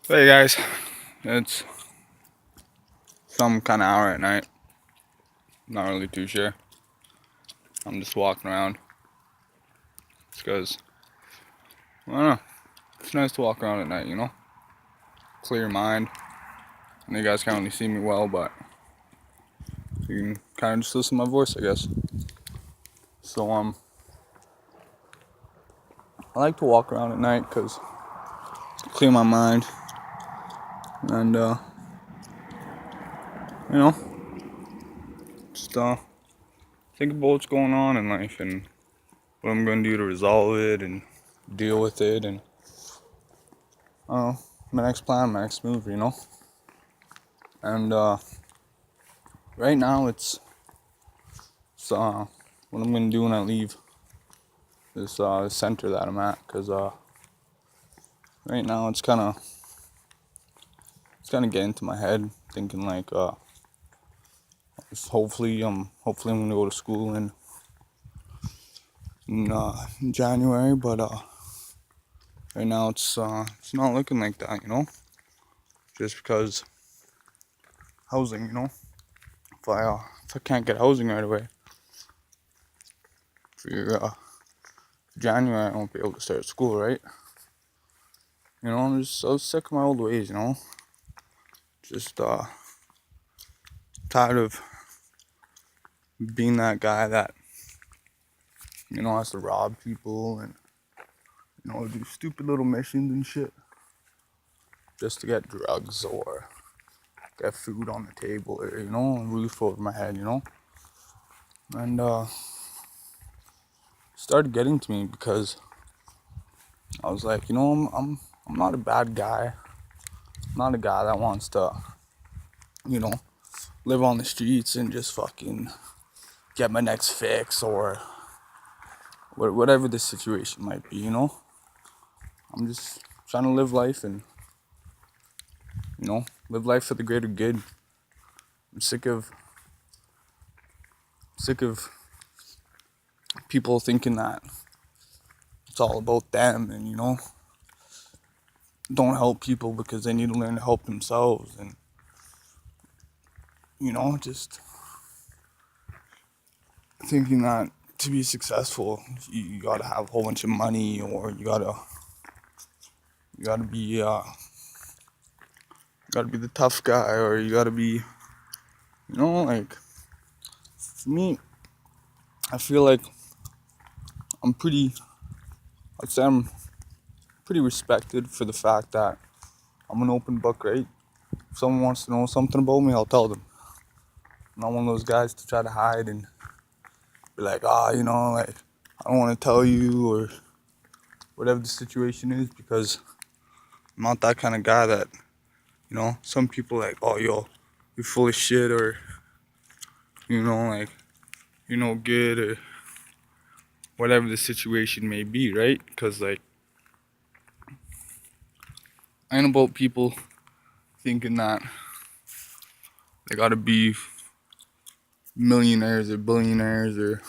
Hey guys, it's some kind of hour at night. Not really too sure. I'm just walking around. It's because, I don't know, it's nice to walk around at night, Clear your mind. And you guys can't really see me well, but you can kind of just listen to my voice, I guess. So, I like to walk around at night because clear my mind and, you know, just, think about what's going on in life and what I'm going to do to resolve it and deal with it and, my next plan, my next move. And, right now it's what I'm gonna do when I leave this center that I'm at, cause right now it's kind of getting to my head, thinking like hopefully I'm gonna go to school in January, but right now it's not looking like that. Just because housing. If I can't get housing right away for January, I won't be able to start school, right? I'm just so sick of my old ways. Just tired of being that guy that has to rob people and do stupid little missions and shit just to get drugs or get food on the table or a roof over my head. And started getting to me because I was like, I'm not a bad guy. I'm not a guy that wants to you know live on the streets and just fucking get my next fix or whatever the situation might be. I'm just trying to live life and live life for the greater good. I'm sick of people thinking that it's all about them and don't help people because they need to learn to help themselves and just thinking that to be successful you gotta have a whole bunch of money or you gotta be the tough guy or you gotta be like for me I feel like I'm pretty I'd say I'm pretty respected for the fact that I'm an open book, right? If someone wants to know something about me, I'll tell them. I'm not one of those guys to try to hide and be like, like, I don't want to tell you or whatever the situation is because I'm not that kind of guy that, some people like, oh, yo, you're full of shit or, like, you're no good or whatever the situation may be, right? Because, like, I ain't about people thinking that they gotta be millionaires or billionaires or,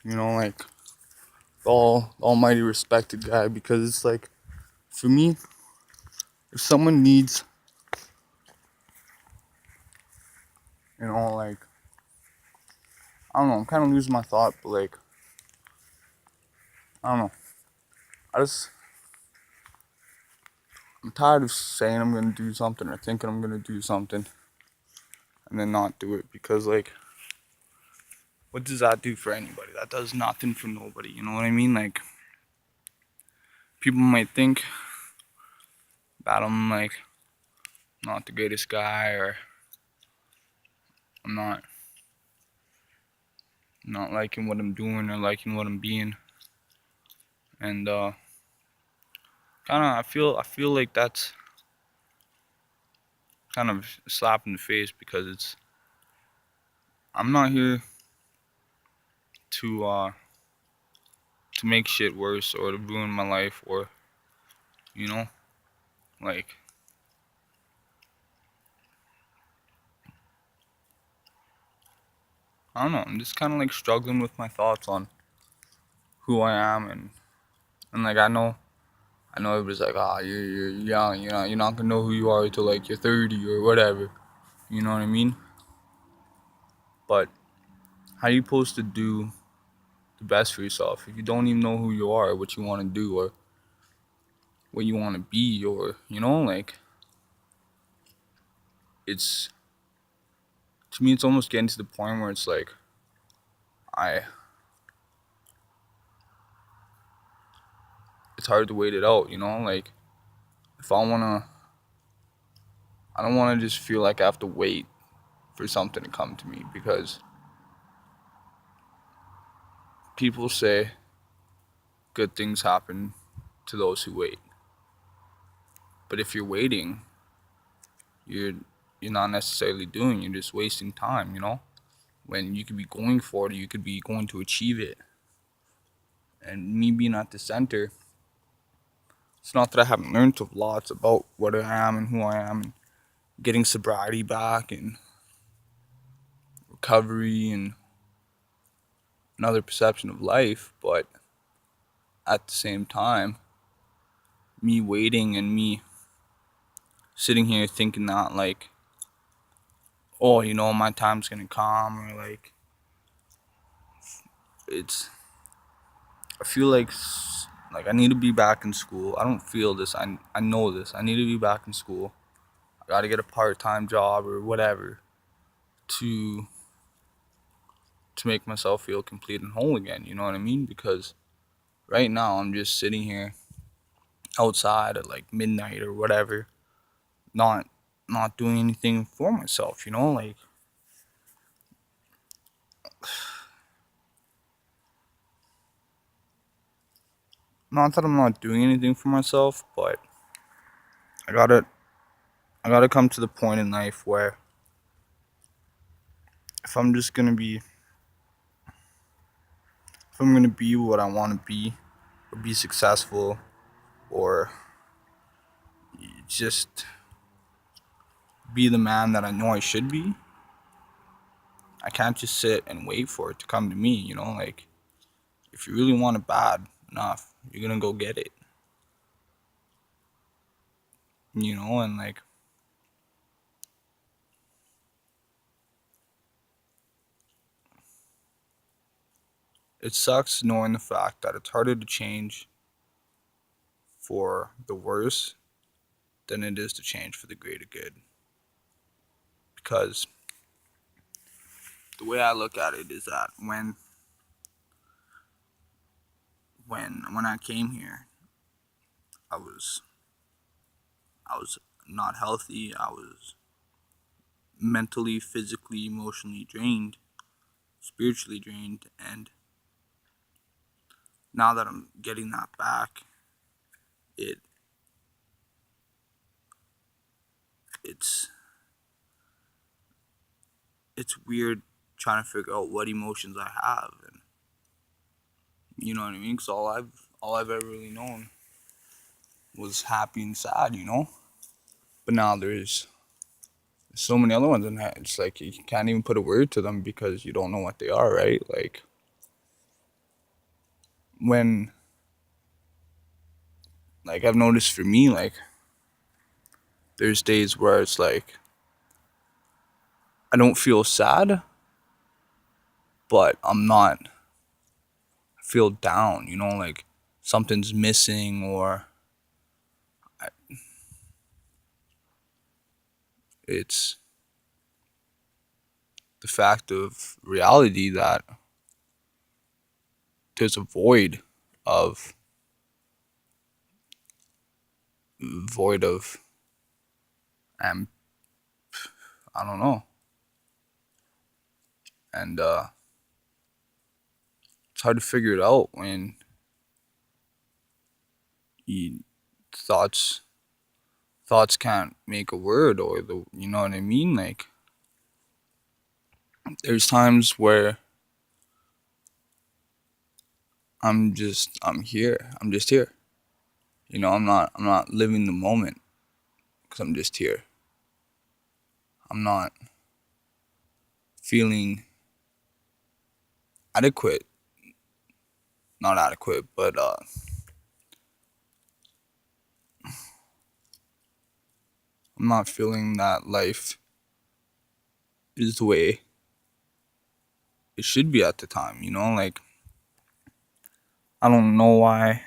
like, all almighty respected guy because it's like, for me, if someone needs, like, I don't know, I'm kind of losing my thought, but like, I don't know. I just, I'm tired of saying I'm gonna do something or thinking I'm gonna do something and then not do it because, like, what does that do for anybody? That does nothing for nobody, you know what I mean? Like, people might think that I'm, like, not the greatest guy or I'm not liking what I'm doing or liking what I'm being. And, kind of, I feel like that's kind of a slap in the face because I'm not here to, to make shit worse or to ruin my life or, you know, like, I don't know. I'm just kind of like struggling with my thoughts on who I am and like I know everybody's like, ah, you're young, you're not gonna know who you are until like you're 30 or whatever. You know what I mean? But how are you supposed to do the best for yourself if you don't even know who you are, what you want to do, or what you want to be, or like it's to me, it's almost getting to the point where it's like I, it's hard to wait it out. Like if I don't want to just feel like I have to wait for something to come to me because people say good things happen to those who wait. But if you're waiting, you're you're not necessarily doing. You're just wasting time. When you could be going for it, you could be going to achieve it. And me being at the center, it's not that I haven't learned lots about what I am and who I am, and getting sobriety back and recovery and another perception of life, but at the same time, me waiting and me sitting here thinking that like, oh, my time's gonna come, or like it's. I feel like I need to be back in school. I don't feel this. I know this. I need to be back in school. I got to get a part-time job or whatever to make myself feel complete and whole again. You know what I mean? Because right now I'm just sitting here outside at like midnight or whatever, not doing anything for myself. Like not that I'm not doing anything for myself, but I gotta come to the point in life where if I'm just gonna be if I'm gonna be what I want to be, or be successful, or just be the man that I know I should be, I can't just sit and wait for it to come to me. Like if you really want it bad enough, you're gonna go get it. And like it sucks knowing the fact that it's harder to change for the worse than it is to change for the greater good. Because the way I look at it is that when I came here, I was I was not healthy. I was mentally, physically, emotionally drained, spiritually drained, and now that I'm getting that back, it it's it's weird trying to figure out what emotions I have, and you know what I mean. Because all I've ever really known was happy and sad, But now there's so many other ones, and it's like you can't even put a word to them because you don't know what they are, right? Like when, like I've noticed for me, like there's days where it's like I don't feel sad, but I feel down, like something's missing, or it's the fact of reality that there's a of void of um I don't know, and it's hard to figure it out when you thoughts can't make a word, or the you know what I mean. Like there's times where I'm here, I'm just here, I'm not living the moment because I'm just here. I'm not feeling adequate, not adequate, but I'm not feeling that life is the way it should be at the time, like I don't know why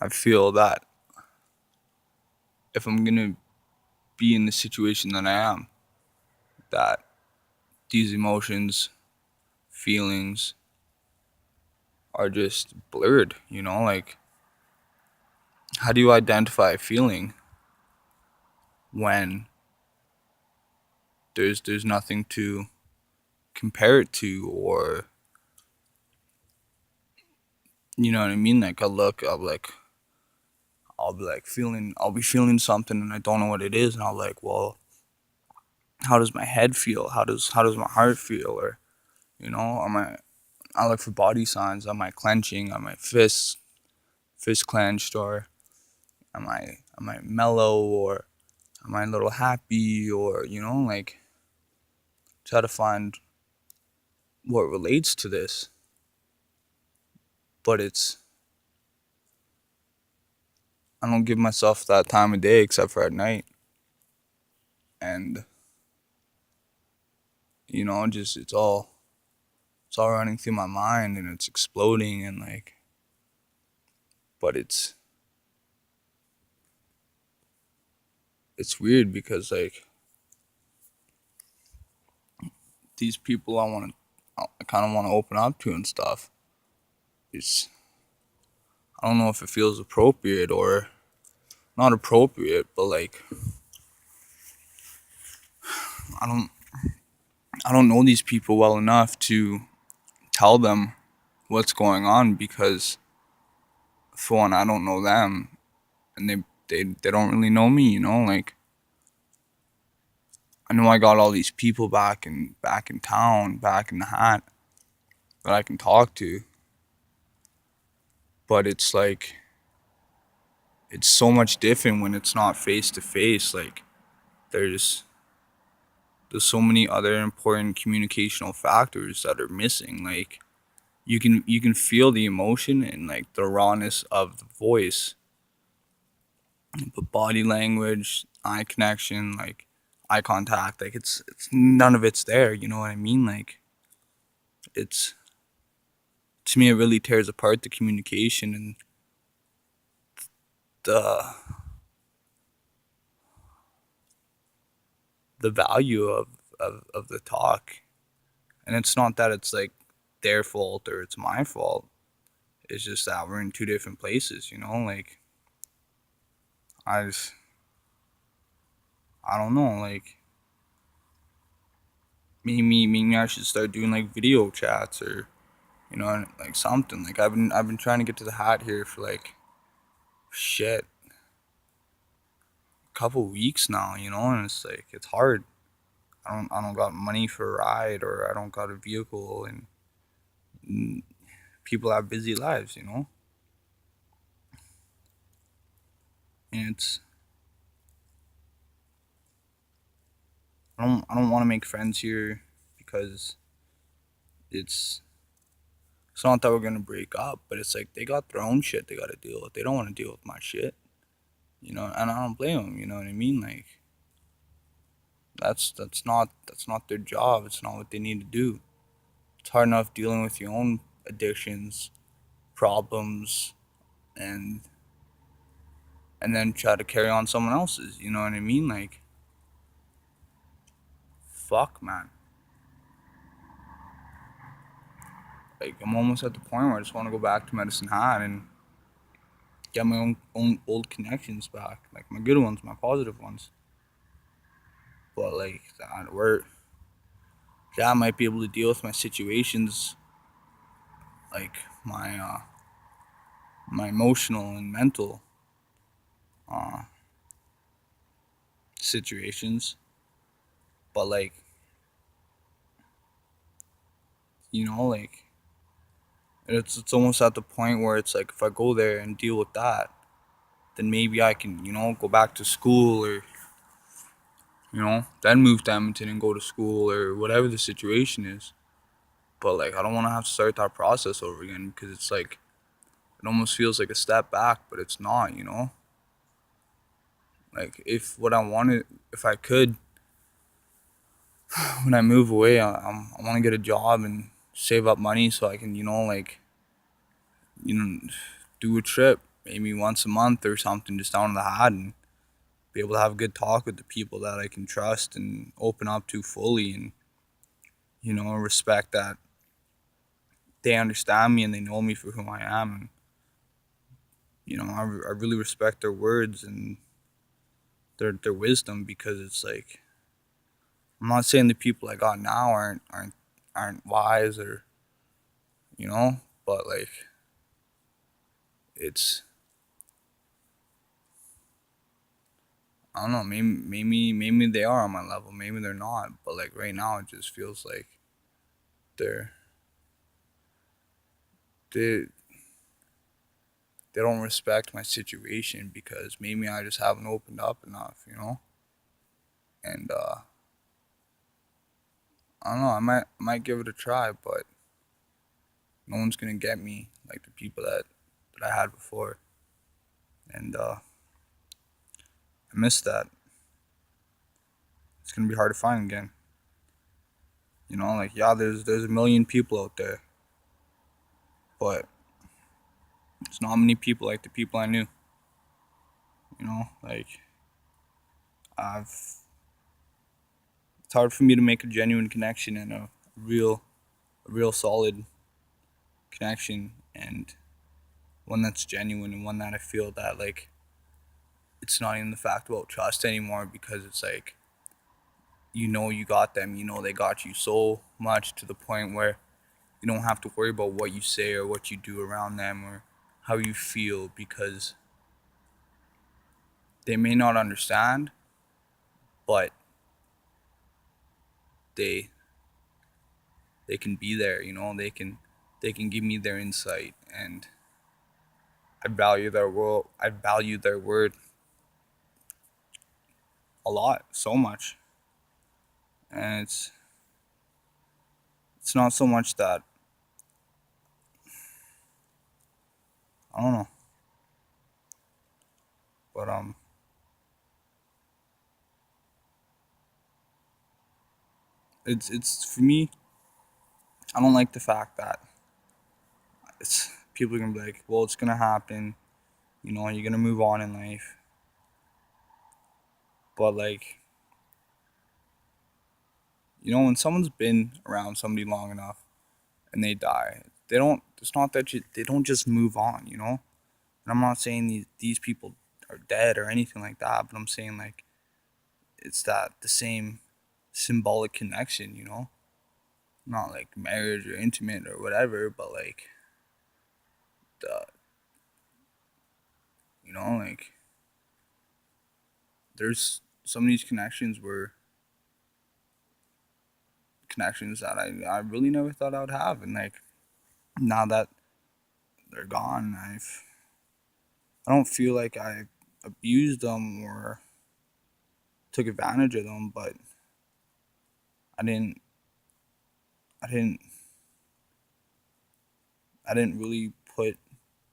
I feel that if I'm gonna be in the situation that I am, that these emotions, feelings are just blurred, like how do you identify a feeling when there's nothing to compare it to, or you know what I mean? Like I'll be feeling something and I don't know what it is, and I'll like, well, how does my head feel? How does my heart feel? Or I look for body signs. Am I clenching? Am I fist clenched? Or am I mellow? Or am I a little happy? Or like try to find what relates to this. But I don't give myself that time of day except for at night, and just it's all running through my mind and it's exploding, and like, but it's weird because like these people I kind of want to open up to and stuff. It's I don't know if it feels appropriate or not appropriate, but like I don't I don't know these people well enough to tell them what's going on, because for one, I don't know them, and they don't really know me, like I know I got all these people back in town, back in the hat that I can talk to, but it's like it's so much different when it's not face to face. Like there's there's so many other important communicational factors that are missing. Like you can feel the emotion and like the rawness of the voice, but body language, eye connection, like eye contact, like it's none of it's there. You know what I mean? Like it's to me it really tears apart the communication and the the value of the talk. And it's not that it's like their fault or it's my fault. It's just that we're in two different places, like I just I don't know, like maybe I should start doing like video chats, or like something. Like I've been trying to get to the hat here for like shit a couple weeks now, and it's like it's hard. I don't got money for a ride, or I don't got a vehicle, and people have busy lives, and I don't want to make friends here because it's it's not that we're gonna break up, but it's like they got their own shit they gotta deal with. They don't want to deal with my shit, and I don't blame them. You know what I mean? Like that's not their job. It's not what they need to do. It's hard enough dealing with your own addictions, problems, and then try to carry on someone else's. You know what I mean? Like fuck, man. Like I'm almost at the point where I just want to go back to Medicine Hat and get my own old connections back, like my good ones, my positive ones. But like that, where yeah, I might be able to deal with my situations, like my emotional and mental uh situations. But like like it's almost at the point where it's like if I go there and deal with that, then maybe I can go back to school, or then move to Edmonton and go to school, or whatever the situation is. But like I don't want to have to start that process over again, because it's like it almost feels like a step back, but it's not. Like if what I wanted, if I could, when I move away, I want to get a job and save up money so I can, you know, do a trip maybe once a month or something, just down to the Hat, and be able to have a good talk with the people that I can trust and open up to fully, and respect that they understand me and they know me for who I am, and I really respect their words and their wisdom, because it's like, I'm not saying the people I got now aren't wise, or but like, it's, I don't know, maybe they are on my level, maybe they're not, but like right now it just feels like they're they they don't respect my situation, because maybe I just haven't opened up enough, and I don't know, I might give it a try, but no one's gonna get me like the people that I had before, and I miss that. It's gonna be hard to find again. Like, yeah, there's a million people out there, but it's not many people like the people I knew. Like, I've it's hard for me to make a genuine connection and a real solid connection, and one that's genuine, and one that I feel that, like, it's not even the fact about trust anymore, because it's like, you got them, they got you so much, to the point where you don't have to worry about what you say or what you do around them, or how you feel, because they may not understand, but they they can be there, they can give me their insight, and I value their word a lot, so much. And it's not so much that, I don't know, but it's for me, I don't like the fact that it's people are gonna be like, well, it's gonna happen, you're gonna move on in life, but like, when someone's been around somebody long enough and they die, they don't. It's not that they don't just move on, And I'm not saying these people are dead or anything like that, but I'm saying, like, it's that the same symbolic connection, Not like marriage or intimate or whatever, but like the like, there's some of these connections that I really never thought I would have, and like, now that they're gone, I don't feel like I abused them or took advantage of them, but I didn't I didn't I didn't really put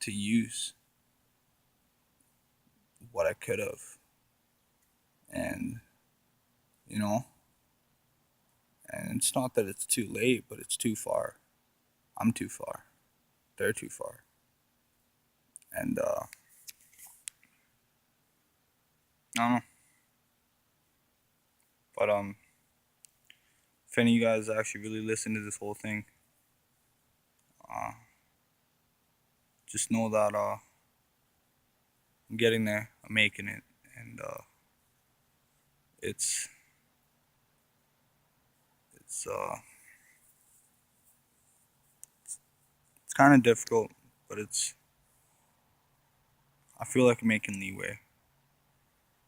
to use what I could have, and you know, and it's not that it's too late, but it's too far. I'm too far. They're too far, and I don't know. But if any of you guys actually really listen to this whole thing, uh, just know that I'm getting there. I'm making it, and it's it's it's kind of difficult, but I feel like I'm making leeway,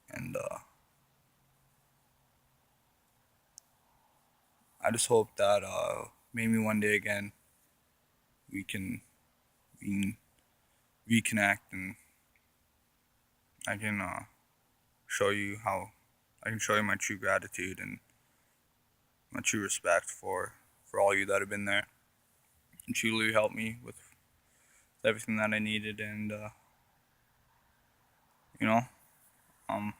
and I just hope that maybe one day again we can we can reconnect, and I can show you how I can show you my true gratitude and my true respect for all you that have been there and truly helped me with everything that I needed, and you know um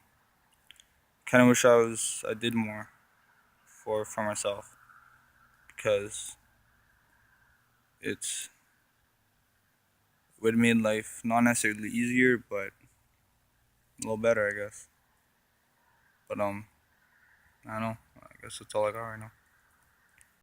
kind of wish I did more for myself, because it's would have made life not necessarily easier, but a little better, I guess. But I don't know. I guess that's all I got right now.